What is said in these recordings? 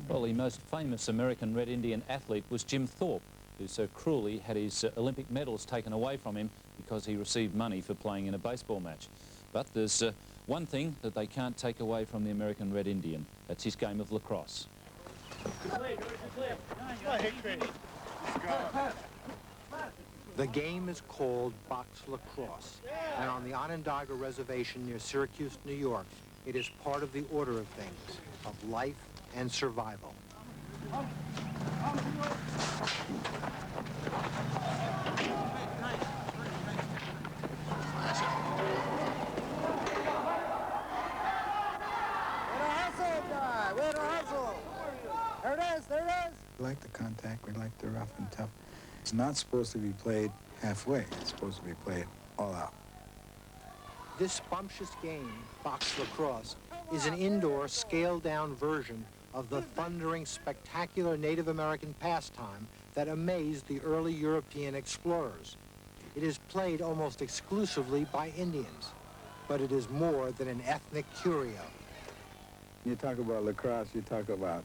Well, the most famous American Red Indian athlete was Jim Thorpe, who so cruelly had his Olympic medals taken away from him because he received money for playing in a baseball match. But there's one thing that they can't take away from the American Red Indian. That's his game of lacrosse. The game is called box lacrosse, and on the Onondaga Reservation near Syracuse, New York, it is part of the order of things, of life and survival. We like the contact, we like the rough and tough. It's not supposed to be played halfway, it's supposed to be played all out. This bumptious game, box lacrosse, is an indoor, scaled-down version of the thundering, spectacular Native American pastime that amazed the early European explorers. It is played almost exclusively by Indians, but it is more than an ethnic curio. You talk about lacrosse, you talk about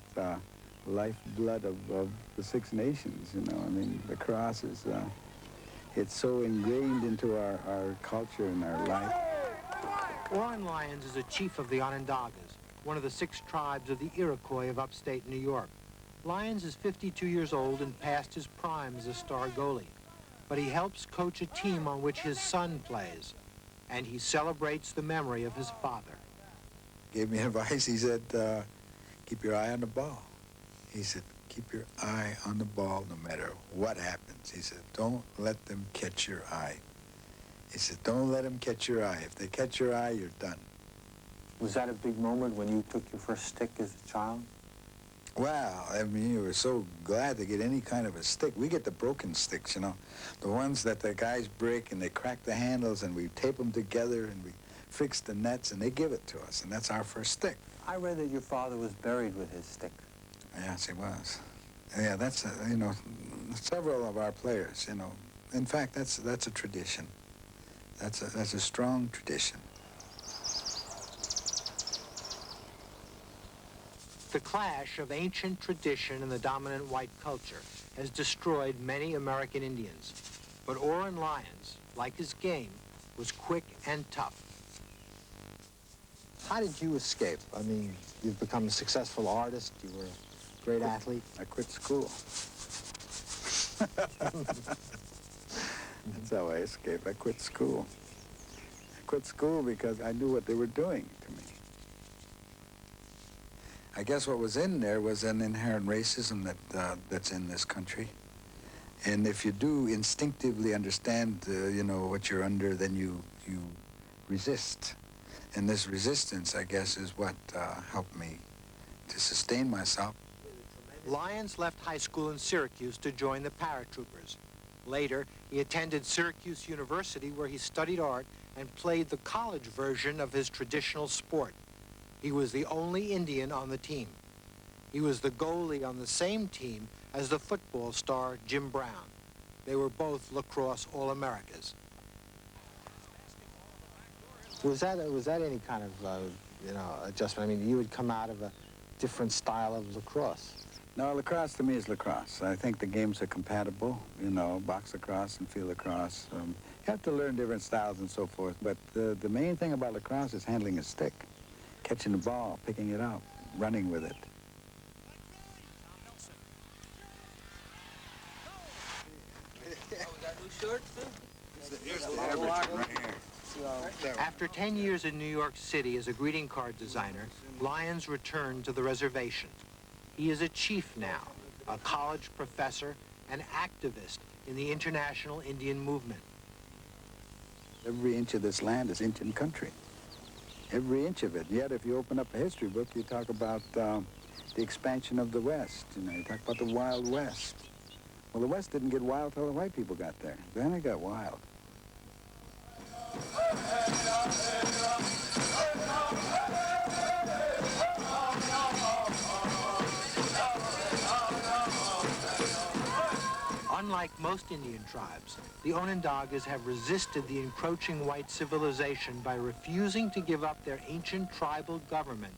lifeblood of the Six Nations, you know. I mean, lacrosse is, it's so ingrained into our culture and our life. Oren Lyons is a chief of the Onondagas, one of the 6 tribes of the Iroquois of upstate New York. Lyons is 52 years old and past his prime as a star goalie, but he helps coach a team on which his son plays, and he celebrates the memory of his father. Gave me advice, he said, keep your eye on the ball. He said, keep your eye on the ball no matter what happens. He said, don't let them catch your eye. He said, don't let them catch your eye. If they catch your eye, you're done. Was that a big moment when you took your first stick as a child? Well, I mean, you were so glad to get any kind of a stick. We get the broken sticks, you know, the ones that the guys break and they crack the handles and we tape them together and we fix the nets and they give it to us, and that's our first stick. I read that your father was buried with his stick. Yes, he was. Yeah, that's, you know, several of our players, you know. In fact, that's a tradition. That's a strong tradition. The clash of ancient tradition and the dominant white culture has destroyed many American Indians. But Oren Lyons, like his game, was quick and tough. How did you escape? I mean, you've become a successful artist, you were a great athlete. I quit school. That's how I escaped. I quit school. I quit school because I knew what they were doing to me. I guess what was in there was an inherent racism that's in this country. And if you do instinctively understand, you know, what you're under, then you resist. And this resistance, I guess, is what helped me to sustain myself. Lyons left high school in Syracuse to join the paratroopers. Later, he attended Syracuse University, where he studied art and played the college version of his traditional sport. He was the only Indian on the team. He was the goalie on the same team as the football star Jim Brown. They were both lacrosse All-Americas. Was that any kind of, you know, adjustment? I mean, you would come out of a different style of lacrosse. No, lacrosse to me is lacrosse. I think the games are compatible, you know, box lacrosse and field lacrosse. You have to learn different styles and so forth, but the main thing about lacrosse is handling a stick, catching the ball, picking it up, running with it. After 10 years in New York City as a greeting card designer, Lyons returned to the reservation. He is a chief now, a college professor, and activist in the international Indian movement. Every inch of this land is Indian country. Every inch of it. Yet if you open up a history book, you talk about the expansion of the West. You know, you talk about the Wild West. Well, the West didn't get wild till the white people got there. Then it got wild. Unlike most Indian tribes, the Onondagas have resisted the encroaching white civilization by refusing to give up their ancient tribal government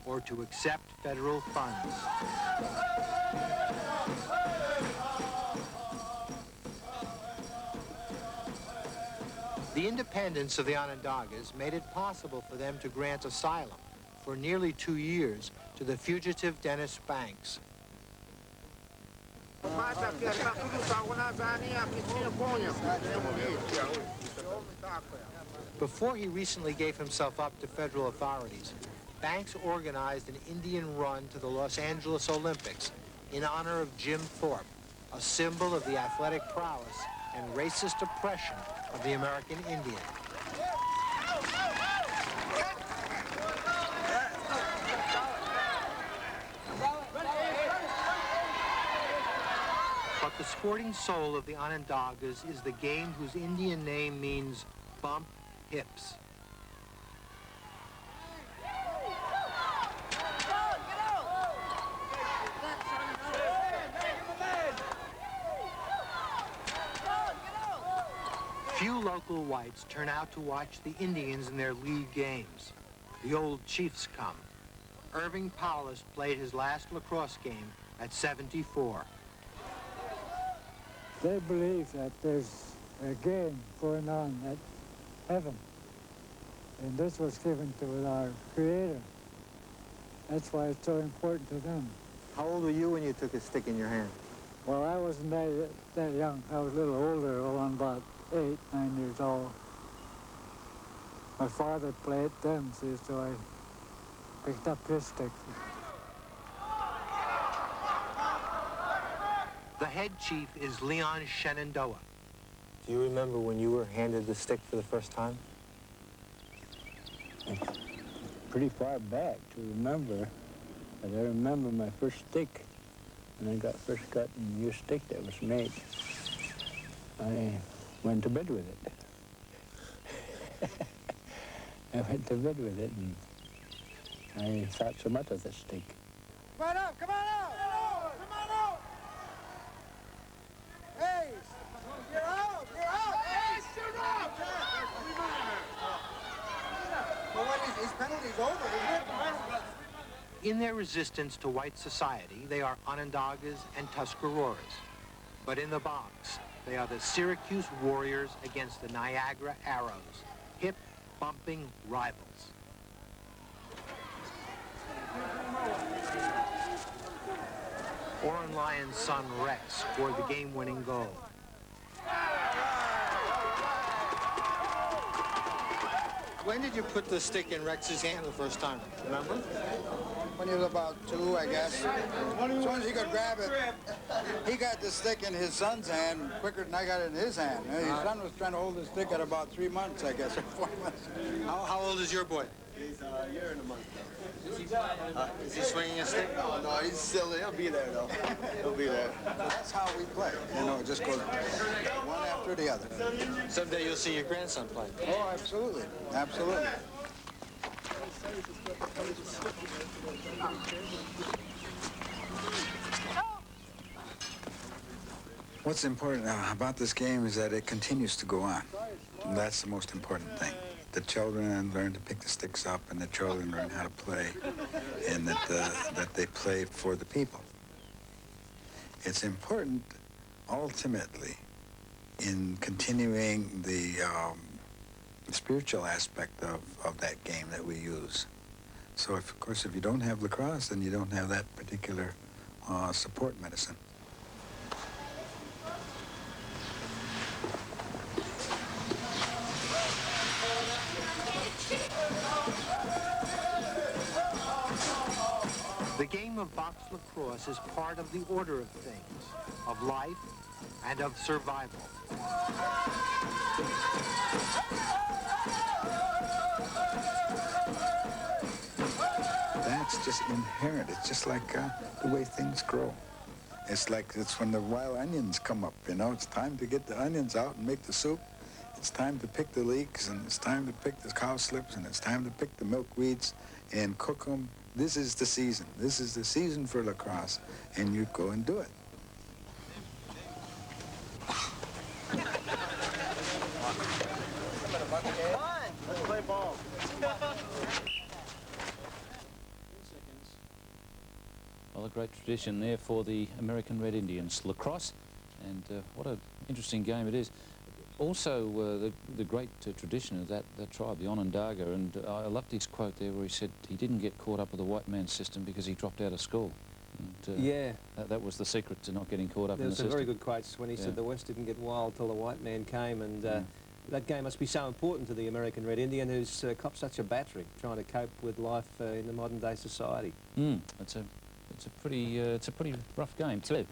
or to accept federal funds. The independence of the Onondagas made it possible for them to grant asylum for nearly 2 years to the fugitive Dennis Banks. Before he recently gave himself up to federal authorities, Banks organized an Indian run to the Los Angeles Olympics in honor of Jim Thorpe, a symbol of the athletic prowess and racist oppression of the American Indian. But the sporting soul of the Onondagas is the game whose Indian name means bump hips. Few local whites turn out to watch the Indians in their league games. The old chiefs come. Irving Powless played his last lacrosse game at 74. They believe that there's a game going on at heaven, and this was given to our Creator. That's why it's so important to them. How old were you when you took a stick in your hand? Well, I wasn't that young. I was a little older, around about 8, 9 years old. My father played then, see, so I picked up his stick. The head chief is Lyons Shenandoah. Do you remember when you were handed the stick for the first time? It's pretty far back to remember, but I remember my first stick, when I first got a new stick that was made. I went to bed with it. I went to bed with it, and I thought so much of the stick. Come on out! Come on out! Come on out! Hey! You're out! You're out! Hey, shoot out! Well, what is his penalty's over, isn't it? In their resistance to white society, they are Onondagas and Tuscaroras. But in the box, they are the Syracuse Warriors against the Niagara Arrows, hip-bumping rivals. Oren Lyons' son Rex scored the game-winning goal. When did you put the stick in Rex's hand the first time? Remember? When he was about 2, I guess. As soon as he could grab it, he got the stick in his son's hand quicker than I got it in his hand. His son was trying to hold the stick at about 3 months, I guess, or 4 months. How old is your boy? He's a year and a month now. Is he swinging a stick? No, he's still, he'll be there though. He'll be there. That's how we play. You know, it just goes one after the other. Someday you'll see your grandson play. Oh, absolutely. Absolutely. What's important about this game is that it continues to go on. And that's the most important thing. The children learn to pick the sticks up, and the children learn how to play, and that they play for the people. It's important, ultimately, in continuing the spiritual aspect of that game that we use. So, of course, if you don't have lacrosse, then you don't have that particular support medicine. The game of box lacrosse is part of the order of things, of life and of survival. That's just inherent. It's just like the way things grow. It's when the wild onions come up, you know. It's time to get the onions out and make the soup. It's time to pick the leeks, and it's time to pick the cowslips, and it's time to pick the milkweeds and cook them. This is the season. This is the season for lacrosse, and you go and do it. Come on, let's play ball. a great tradition there for the American Red Indians. Lacrosse, and what an interesting game it is. Also, the great tradition of that tribe, the Onondaga, and I loved his quote there where he said he didn't get caught up with the white man's system because he dropped out of school. And, yeah. That was the secret to not getting caught up in the system. There's some very good quotes when he said the West didn't get wild till the white man came, and that game must be so important to the American Red Indian who's copped such a battering trying to cope with life in the modern day society. It's a pretty rough game to live.